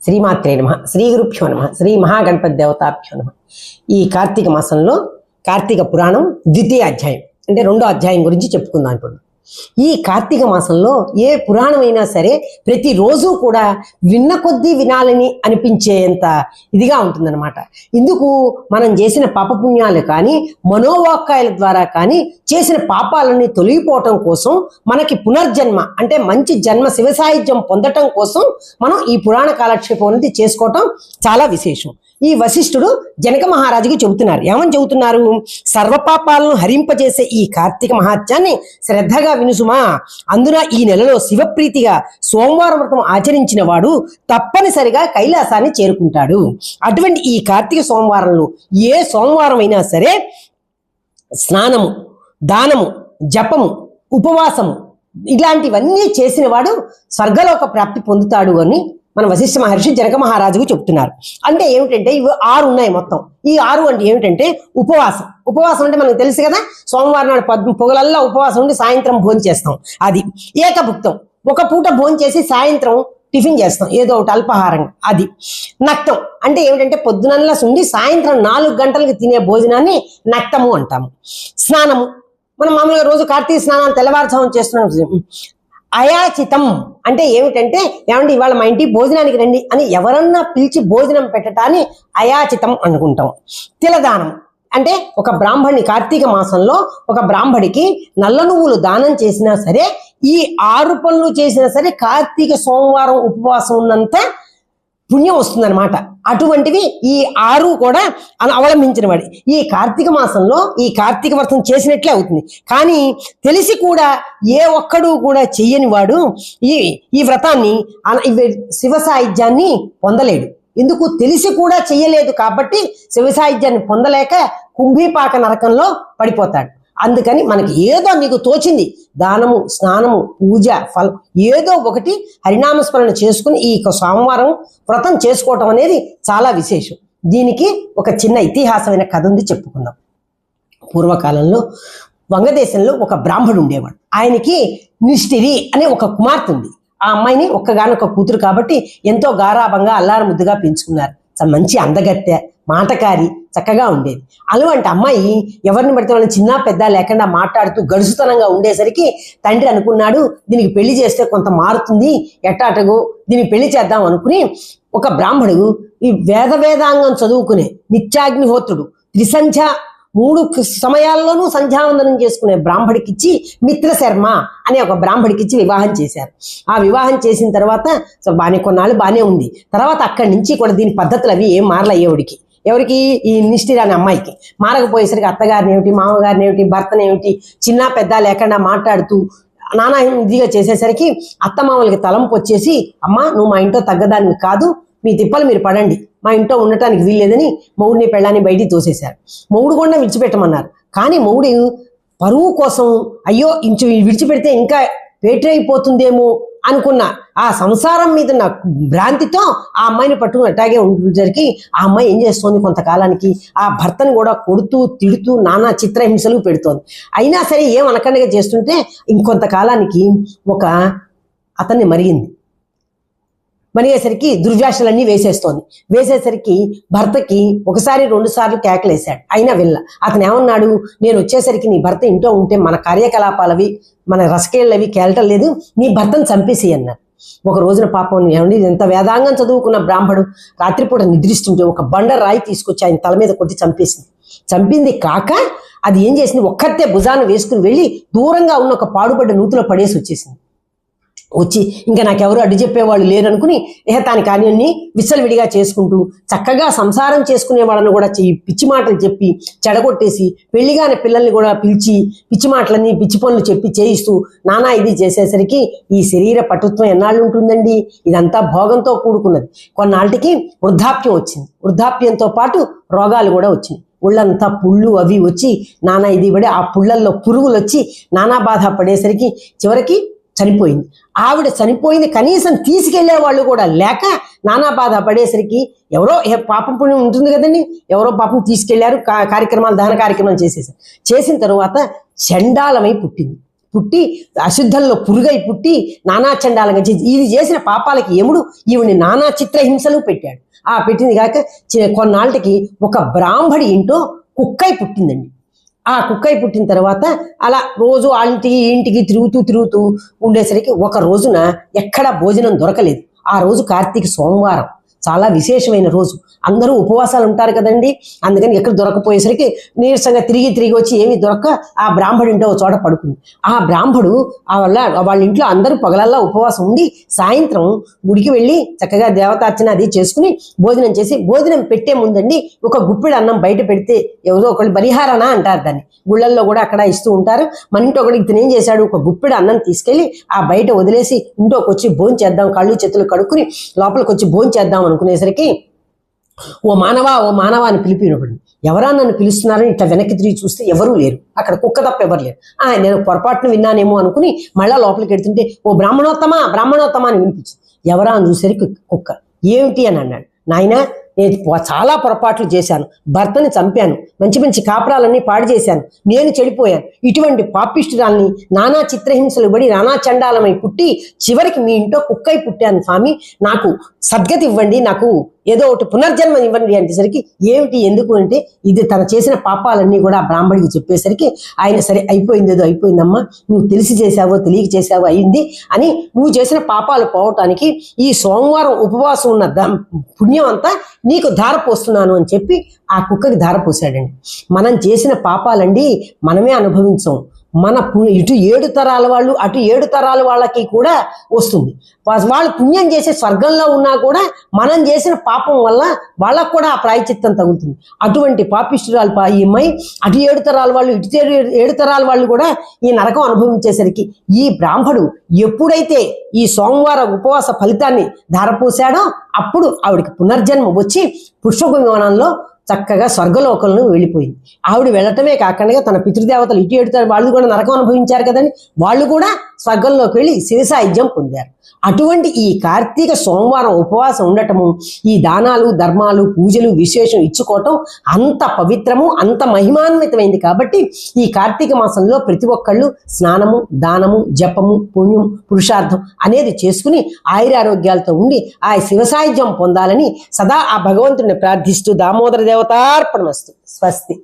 శ్రీమాత్రే నమః, శ్రీ గురుభ్యో నమః, శ్రీ మహాగణపతి దేవతాభ్యో నమః. ఈ కార్తీక మాసంలో కార్తీక పురాణం ద్వితీయ అధ్యాయం అంటే రెండో అధ్యాయం గురించి చెప్పుకుందాం ఇప్పుడు. ఈ కార్తీక మాసంలో ఏ పురాణమైనా సరే ప్రతిరోజు కూడా విన్న కొద్దీ వినాలని అనిపించేంత ఇదిగా ఉంటుందన్నమాట. ఇందుకు మనం చేసిన పాపపుణ్యాలు కానీ మనోవాక్యాల ద్వారా కానీ చేసిన పాపాలని తొలగిపోవటం కోసం మనకి పునర్జన్మ అంటే మంచి జన్మ శివసాయుధ్యం పొందటం కోసం మనం ఈ పురాణ కాలక్షేపం అనేది చేసుకోవటం చాలా విశేషం. ఈ వశిష్ఠుడు జనక మహారాజుకి చెబుతున్నారు. ఏమని చెబుతున్నారు? సర్వపాపాలను హరింపజేసే ఈ కార్తీక మహాత్యాన్ని శ్రద్ధగా వినుసుమా. అందున ఈ నెలలో శివప్రీతిగా సోమవారం వ్రతం ఆచరించిన వాడు తప్పనిసరిగా కైలాసాన్ని చేరుకుంటాడు. అటువంటి ఈ కార్తీక సోమవారంలో ఏ సోమవారం అయినా సరే స్నానము, దానము, జపము, ఉపవాసము ఇలాంటివన్నీ చేసిన వాడు స్వర్గలోక ప్రాప్తి పొందుతాడు అని మన వశిష్ఠ మహర్షి జనక మహారాజుకు చెప్తున్నారు. అంటే ఏమిటంటే ఇవి 6 ఉన్నాయి మొత్తం. ఈ 6 అంటే ఏమిటంటే ఉపవాసం. ఉపవాసం అంటే మనకు తెలుసు కదా, సోమవారం నాడు పొగలల్లా ఉపవాసం ఉండి సాయంత్రం భోజనం చేస్తాం. అది ఏకభుక్తం, ఒక పూట భోజనం చేసి సాయంత్రం టిఫిన్ చేస్తాం ఏదో ఒకటి అల్పాహారంగా. అది నక్తం అంటే ఏమిటంటే పొద్దునల్లా ఉండి సాయంత్రం 4 గంటలకు తినే భోజనాన్ని నక్తము అంటాము. స్నానము మనం మామూలుగా రోజు కార్తీక స్నానాలు తెల్లవారుజామున చేస్తున్నాం. అయాచితం అంటే ఏమిటంటే ఏమంటే ఇవాళ మా ఇంటికి భోజనానికి రండి అని ఎవరన్నా పిలిచి భోజనం పెట్టడాన్ని అయాచితం అనుకుంటాం. తిలదానం అంటే ఒక బ్రాహ్మణి కార్తీక మాసంలో ఒక బ్రాహ్మడికి నల్ల నువ్వులు దానం చేసినా సరే, ఈ 6 పనులు చేసినా సరే కార్తీక సోమవారం ఉపవాసం ఉన్నంత పుణ్యం వస్తుందన్నమాట. అటువంటివి ఈ 6 కూడా అవలంబించిన వాడి ఈ కార్తీక మాసంలో ఈ కార్తీక వ్రతం చేసినట్లే అవుతుంది. కానీ తెలిసి కూడా ఏ ఒక్కడు కూడా చెయ్యని వాడు ఈ వ్రతాన్ని శివ సాయుధ్యాన్ని పొందలేడు. ఎందుకు? తెలిసి కూడా చెయ్యలేదు కాబట్టి శివ సాయుధ్యాన్ని పొందలేక కుంభీపాక నరకంలో పడిపోతాడు. అందుకని మనకి ఏదో నీకు తోచింది దానము, స్నానము, పూజ, ఫలం ఏదో ఒకటి హరినామస్మరణ చేసుకుని ఈ సోమవారం వ్రతం చేసుకోవటం అనేది చాలా విశేషం. దీనికి ఒక చిన్న ఇతిహాసమైన కథ ఉంది, చెప్పుకుందాం. పూర్వకాలంలో వంగదేశంలో ఒక బ్రాహ్మడు ఉండేవాడు. ఆయనకి నిష్ఠిరి అనే ఒక కుమార్తె ఉంది. ఆ అమ్మాయిని ఒక్కగానొక్క కూతురు కాబట్టి ఎంతో గారాభంగా అల్లారు ముద్దుగా పెంచుకున్నారు. మంచి అందగత్తె, మాటకారి, చక్కగా ఉండేది. అటువంటి అమ్మాయి ఎవరిని పడితే వాళ్ళని చిన్న పెద్ద లేకుండా మాట్లాడుతూ గడుసుతనంగా ఉండేసరికి తండ్రి అనుకున్నాడు, దీనికి పెళ్లి చేస్తే కొంత మారుతుంది, ఎట్టాటగో దీనికి పెళ్లి చేద్దాం అనుకుని ఒక బ్రాహ్మడు ఈ వేదాంగం చదువుకునే నిత్యాగ్నిహోత్రుడు త్రిసంధ్య 3 సమయాల్లోనూ సంధ్యావందనం చేసుకునే బ్రాహ్మడికిచ్చి మిత్రశర్మ అనే ఒక బ్రాహ్మడికిచ్చి వివాహం చేశారు. ఆ వివాహం చేసిన తర్వాత కొన్నాళ్ళు బాగానే ఉంది. తర్వాత అక్కడి నుంచి కూడా దీని పద్ధతులు అవి ఏం మారలయ్యేవాడికి. ఎవరికి? ఈ నిష్ఠిర అనే అమ్మాయికి. మారకపోయేసరికి అత్తగారిని ఏమిటి, మామగారిని ఏమిటి, భర్తని ఏమిటి చిన్న పెద్ద లేకుండా మాట్లాడుతూ నానా ఇదిగా చేసేసరికి అత్తమామలకి తలంపు వచ్చేసి, అమ్మ నువ్వు మా ఇంట్లో తగ్గదానికి కాదు, మీ తిప్పలు మీరు పడండి, మా ఇంట్లో ఉండటానికి వీల్లేదని మొగుడిని పెళ్ళాన్ని బయటికి తోసేశారు. మొగుడు కూడా విడిచిపెట్టమన్నారు. కానీ మొగుడు పరువు కోసం అయ్యో ఇంచు విడిచిపెడితే ఇంకా పేటరైపోతుందేమో అనుకున్న ఆ సంసారం మీద నా భ్రాంతితో ఆ అమ్మాయిని పట్టుకుని అట్టాగే ఉండేసరికి ఆ అమ్మాయి ఏం చేస్తోంది, కొంతకాలానికి ఆ భర్తను కూడా కొడుతూ తిడుతూ నానా చిత్రహింసలు పెడుతోంది. అయినా సరే ఏం అనకండగా చేస్తుంటే ఇంకొంతకాలానికి ఒక అతన్ని మరిగింది. మరిగేసరికి దుర్వ్యాసలన్నీ వేసేసరికి భర్తకి 1-2 సార్లు కేకలేశాడు. అయినా వెళ్ళ. అతను ఏమన్నాడు, నేను వచ్చేసరికి నీ భర్త ఇంట్లో ఉంటే మన కార్యకలాపాలవి మన రసకేళ్ళవి కేలటం లేదు, నీ భర్తను చంపేసి అన్నాడు. ఒక రోజున పాపం ఏమండి ఎంత వేదాంగం చదువుకున్న బ్రాహ్మడు రాత్రిపూట నిద్రిస్తుంటే ఒక బండ రాయి తీసుకొచ్చి ఆయన తల మీద కొట్టి చంపేసింది. చంపింది కాక అది ఏం చేసింది, ఒక్కతే భుజాన్ని వేసుకుని వెళ్ళి దూరంగా ఉన్న ఒక పాడుపడ్డ నూతిలో పడేసి వచ్చి ఇంకా నాకెవరు అడ్డు చెప్పేవాళ్ళు లేరనుకుని తాని కార్యాన్ని విచ్చలవిడిగా చేసుకుంటూ చక్కగా సంసారం చేసుకునే వాళ్ళని కూడా పిచ్చి మాటలు చెప్పి చెడగొట్టేసి పెళ్లిగానే పిల్లల్ని కూడా పిలిచి పిచ్చి మాటలన్నీ పిచ్చి పనులు చెప్పి చేయిస్తూ నానా ఇది చేసేసరికి ఈ శరీర పటుత్వం ఎన్నాళ్ళు ఉంటుందండి? ఇదంతా భోగంతో కూడుకున్నది. కొన్నాళ్ళకి వృద్ధాప్యం వచ్చింది. వృద్ధాప్యంతో పాటు రోగాలు కూడా వచ్చినాయి. ఒళ్ళంతా పుళ్ళు అవి వచ్చి నానా ఇది పడి ఆ పుళ్ళల్లో పురుగులు వచ్చి నానా బాధ పడేసరికి చివరికి చనిపోయింది. ఆవిడ చనిపోయింది, కనీసం తీసుకెళ్లే వాళ్ళు కూడా లేక నానా బాధ పడేసరికి ఎవరో పాపం పుణ్యం ఉంటుంది కదండి, ఎవరో పాపం తీసుకెళ్లారు, కార్యక్రమాలు దహన కార్యక్రమాలు చేసేసారు. చేసిన తరువాత చండాలమై పుట్టింది. పుట్టి అశుద్ధంలో పురుగై పుట్టి నానా చండాలంగా చేసి ఇది చేసిన పాపాలకి యముడు ఈవిని నానా చిత్రహింసలు పెట్టాడు. ఆ పెట్టింది కాక కొన్నాళ్ళకి ఒక బ్రాహ్మడి ఇంటో కుక్కై పుట్టిందండి. ఆ కుక్కై పుట్టిన తర్వాత అలా రోజు ఆ ఇంటికి తిరుగుతూ ఉండేసరికి ఒక రోజున ఎక్కడా భోజనం దొరకలేదు. ఆ రోజు కార్తీక సోమవారం, చాలా విశేషమైన రోజు. అందరూ ఉపవాసాలు ఉంటారు కదండి, అందుకని ఎక్కడ దొరకపోయేసరికి నీరసంగా తిరిగి వచ్చి ఏమీ దొరక్క ఆ బ్రాహ్మడు ఇంటో చోట పడుకుంది. ఆ బ్రాహ్మడు వాళ్ళ ఇంట్లో అందరూ పగలల్లా ఉపవాసం ఉండి సాయంత్రం గుడికి వెళ్ళి చక్కగా దేవతార్చన అది చేసుకుని భోజనం చేసి, భోజనం పెట్టే ముందండి ఒక గుప్పెడు అన్నం బయట పెడితే ఎవరో ఒకళ్ళు బలిహారణ అంటారు దాన్ని, గుళ్ళల్లో కూడా అక్కడ ఇస్తూ ఉంటారు. మన ఇంట్లో ఒకటి ఇతను ఏం చేశాడు, ఒక గుప్పెడు అన్నం తీసుకెళ్ళి ఆ బయట వదిలేసి ఇంట్లోకి వచ్చి భోజనం చేద్దాం, కళ్ళు చేతులు కడుక్కుని లోపలికి వచ్చి భోజనం చేద్దాం అనుకునేసరికి ఓ మానవా అని పిలిపినప్పుడు ఎవరా నన్ను పిలుస్తున్నారని ఇట్లా వెనక్కి తిరిగి చూస్తే ఎవరూ లేరు, అక్కడ కుక్క తప్ప ఎవరు లేరు. నేను పొరపాటును విన్నానేమో అనుకుని మళ్ళా లోపలికి వెళ్తుంటే ఓ బ్రాహ్మణోత్తమా అని వినిపించింది. ఎవరా అని చూసరికి కుక్క. ఏమిటి అని అన్నాడు. నాయనా, నేను చాలా పొరపాట్లు చేశాను, భర్తని చంపాను, మంచి కాపురాలన్నీ పాడు చేశాను, నేను చెడిపోయాను, ఇటువంటి పాపిష్టురాల్ని నానా చిత్రహింసలు పడి నానా చండాలమై పుట్టి చివరికి మీ ఇంట్లో కుక్కై పుట్టాను స్వామి, నాకు సద్గతి ఇవ్వండి, నాకు ఏదో ఒకటి పునర్జన్మ ఇవ్వండి అంటేసరికి ఏమిటి ఎందుకు అంటే ఇది తను చేసిన పాపాలన్నీ కూడా బ్రాహ్మడికి చెప్పేసరికి ఆయన సరే అయిపోయిందేదో అయిపోయిందమ్మా, నువ్వు తెలిసి చేసావో తెలియక చేసావో అయింది అని నువ్వు చేసిన పాపాలు పోవటానికి ఈ సోమవారం ఉపవాసం ఉన్న పుణ్యం అంతా నీకు ధార పోస్తున్నాను అని చెప్పి ఆ కుక్కకి ధార పోసాడండి. మనం చేసిన పాపాలండి మనమే అనుభవించాం, మన ఇటు 7 తరాల వాళ్ళు అటు 7 తరాల వాళ్ళకి కూడా వస్తుంది. వాళ్ళు పుణ్యం చేసే స్వర్గంలో ఉన్నా కూడా మనం చేసిన పాపం వల్ల వాళ్ళకు కూడా ఆ ప్రాయచిత్తం తగులుతుంది. అటువంటి పాపిష్టురాలు ఈ అమ్మాయి అటు 7 తరాల వాళ్ళు ఇటు 7 తరాల వాళ్ళు కూడా ఈ నరకం అనుభవించేసరికి ఈ బ్రాహ్మడు ఎప్పుడైతే ఈ సోమవార ఉపవాస ఫలితాన్ని ధారపోసాడో అప్పుడు ఆవిడికి పునర్జన్మ వచ్చి పుష్పక విమానంలో చక్కగా స్వర్గలోకంలో వెళ్ళిపోయింది. ఆవిడ వెళ్ళటమే కాకుండా తన పితృదేవతలు ఇటు 7 వాళ్ళు కూడా నరకం అనుభవించారు కదండి, వాళ్ళు కూడా స్వర్గంలోకి వెళ్ళి శిరసాయుధ్యం పొందారు. అటువంటి ఈ కార్తీక సోమవారం ఉపవాసం ఉండటము, ఈ దానాలు ధర్మాలు పూజలు విశేషం ఇచ్చుకోవటం అంత పవిత్రము అంత మహిమాన్వితమైంది. కాబట్టి ఈ కార్తీక మాసంలో ప్రతి ఒక్కళ్ళు స్నానము దానము జపము పుణ్యం పురుషార్థం అనేది చేసుకుని ఆయురారోగ్యాలతో ఉండి ఆ శివసాయుధ్యం పొందాలని సదా ఆ భగవంతుడిని ప్రార్థిస్తూ దామోదర దేవతార్పణమస్తు. స్వస్తి.